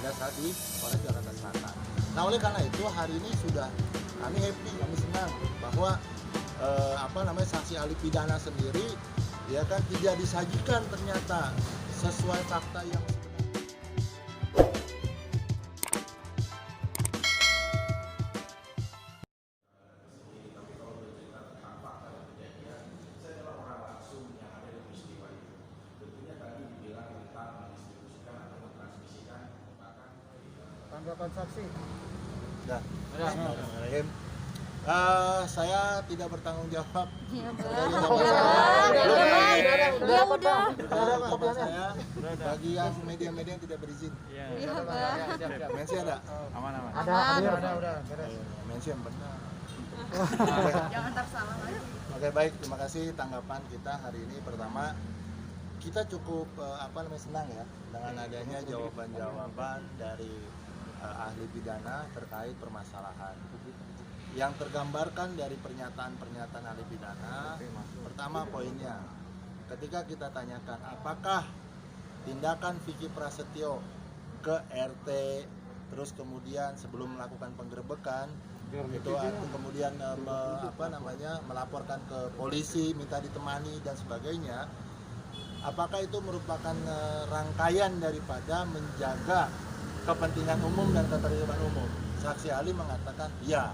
pada saat di Polres Jakarta Selatan. Nah, oleh karena itu hari ini sudah kami happy, kami senang bahwa saksi ahli pidana sendiri ya kan tidak disajikan ternyata sesuai fakta yang sebenarnya. Tanggapan saksi? Nah, saya tidak bertanggung jawab. Saya bagi yang media-media yang tidak berizin. Mensi ada? Aman. Udah. Mensi yang benar. Jangan tersalah aja. Oke, baik, terima kasih tanggapan kita hari ini. Pertama, kita cukup senang ya dengan adanya jawaban-jawaban dari ahli pidana terkait permasalahan yang tergambarkan dari pernyataan-pernyataan ahli pidana. Pertama poinnya, ketika kita tanyakan apakah tindakan Vicky Prasetyo ke RT terus kemudian sebelum melakukan penggerebekan itu kemudian melaporkan ke polisi, minta ditemani dan sebagainya, apakah itu merupakan rangkaian daripada menjaga kepentingan umum dan ketertiban umum? Saksi ahli mengatakan ya.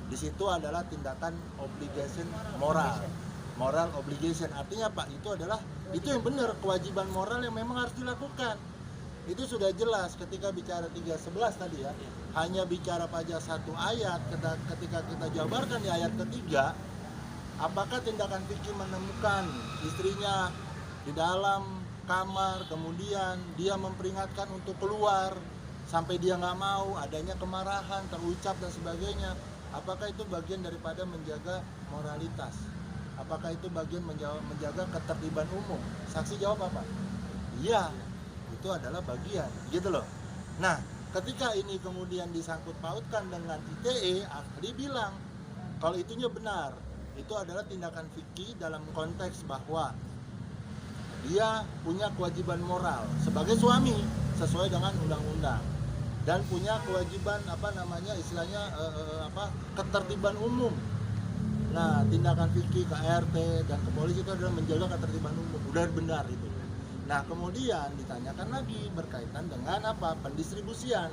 Di situ adalah tindakan obligation moral obligation. Artinya Pak, itu yang benar, kewajiban moral yang memang harus dilakukan. Itu sudah jelas ketika bicara 311 tadi ya. Hanya bicara pada satu ayat, ketika kita jabarkan di ayat ketiga, apakah tindakan Vicky menemukan istrinya di dalam kamar, kemudian dia memperingatkan untuk keluar sampai dia nggak mau, adanya kemarahan terucap dan sebagainya, apakah itu bagian daripada menjaga moralitas? Apakah itu bagian menjaga ketertiban umum? Saksi jawab apa? Iya, itu adalah bagian, gitu loh. Nah, ketika ini kemudian disangkut pautkan dengan ITE, ahli bilang kalau itunya benar, itu adalah tindakan Vicky dalam konteks bahwa dia punya kewajiban moral sebagai suami sesuai dengan undang-undang dan punya kewajiban ketertiban umum. Nah, tindakan Vicky ke RT dan ke polisi itu adalah menjaga ketertiban umum. Udah benar itu. Nah, kemudian ditanyakan lagi berkaitan dengan pendistribusian.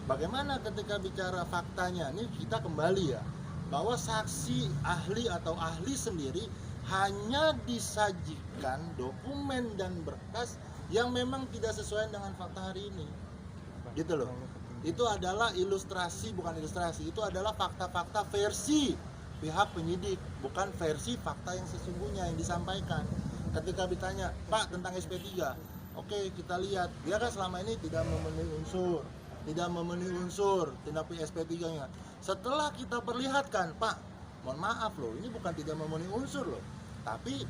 Bagaimana ketika bicara faktanya? Ini kita kembali ya, bahwa saksi ahli atau ahli sendiri hanya disajikan dokumen dan berkas yang memang tidak sesuai dengan fakta hari ini, gitu loh. Itu adalah bukan ilustrasi, itu adalah fakta-fakta versi pihak penyidik, bukan versi fakta yang sesungguhnya yang disampaikan. Ketika ditanya, Pak, tentang SP3, oke, kita lihat dia kan selama ini tidak memenuhi unsur tindak pidana SP3-nya. Setelah kita perlihatkan, Pak, mohon maaf loh, ini bukan tidak memenuhi unsur loh, tapi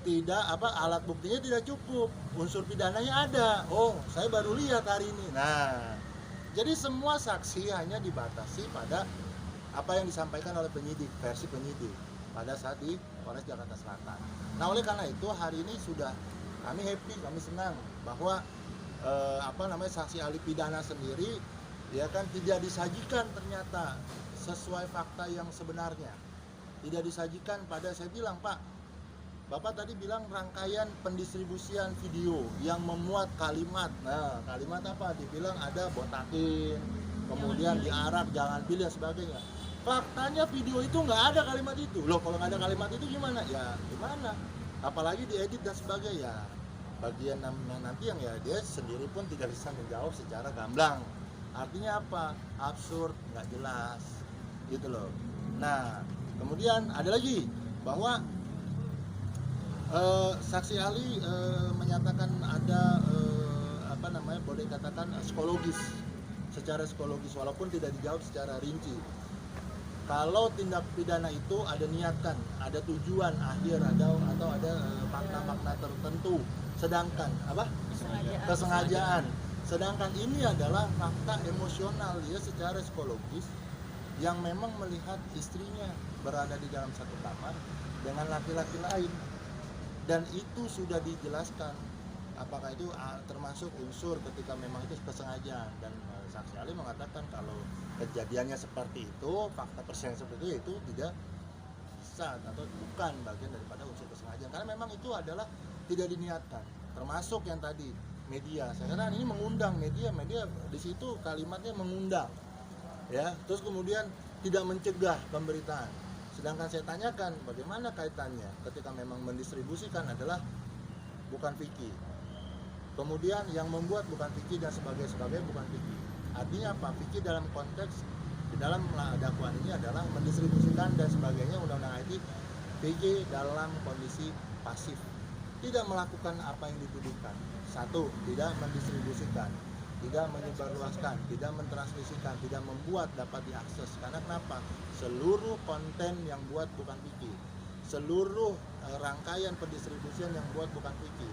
alat buktinya tidak cukup, unsur pidananya ada. Oh, saya baru lihat hari ini. Nah, jadi semua saksi hanya dibatasi pada apa yang disampaikan oleh penyidik, versi penyidik pada saat di Polres Jakarta Selatan. Nah, oleh karena itu hari ini sudah kami happy, kami senang bahwa saksi ahli pidana sendiri ya kan tidak disajikan ternyata sesuai fakta yang sebenarnya. Tidak disajikan pada, saya bilang, Pak, Bapak tadi bilang rangkaian pendistribusian video yang memuat kalimat. Nah, kalimat apa? Dibilang ada botakin, kemudian diarak, jangan pilih dan sebagainya. Faktanya video itu nggak ada kalimat itu. Loh, kalau nggak ada kalimat itu gimana? Ya gimana? Apalagi diedit dan sebagainya. Bagian nanti yang ya dia sendiri pun tidak bisa menjawab secara gamblang. Artinya apa? Absurd, nggak jelas, gitu loh. Nah, kemudian ada lagi bahwa saksi ahli menyatakan ada boleh katakan secara psikologis, walaupun tidak dijawab secara rinci. Kalau tindak pidana itu ada niatan, ada tujuan akhir, atau ada makna-makna tertentu, sedangkan kesengajaan. Sedangkan ini adalah fakta emosional, dia secara psikologis yang memang melihat istrinya berada di dalam satu kamar dengan laki-laki lain. Dan itu sudah dijelaskan apakah itu termasuk unsur ketika memang itu kesengajaan, dan saksi ahli mengatakan kalau kejadiannya seperti itu, fakta persidangan seperti itu tidak bisa atau bukan bagian daripada unsur kesengajaan, karena memang itu adalah tidak diniatkan. Termasuk yang tadi media, saya kira ini mengundang media di situ kalimatnya mengundang, ya, terus kemudian tidak mencegah pemberitaan. Sedangkan saya tanyakan bagaimana kaitannya ketika memang mendistribusikan adalah bukan Vicky, kemudian yang membuat bukan Vicky dan sebagai bukan Vicky. Artinya apa? Vicky dalam konteks di dalam dakwaan ini adalah mendistribusikan dan sebagainya, undang-undang IT. Vicky dalam kondisi pasif, tidak melakukan apa yang dituduhkan. Satu, tidak mendistribusikan, tidak menyebarluaskan, tidak mentransmisikan, tidak membuat dapat diakses. Karena kenapa? Seluruh konten yang buat bukan Vicky, seluruh rangkaian pendistribusian yang buat bukan Vicky,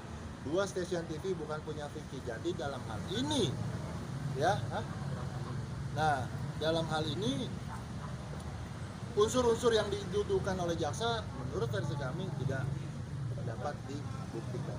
2 stasiun TV bukan punya Vicky. Jadi dalam hal ini, ya, nah dalam hal ini unsur-unsur yang dituduhkan oleh jaksa menurut versi kami tidak dapat dibuktikan.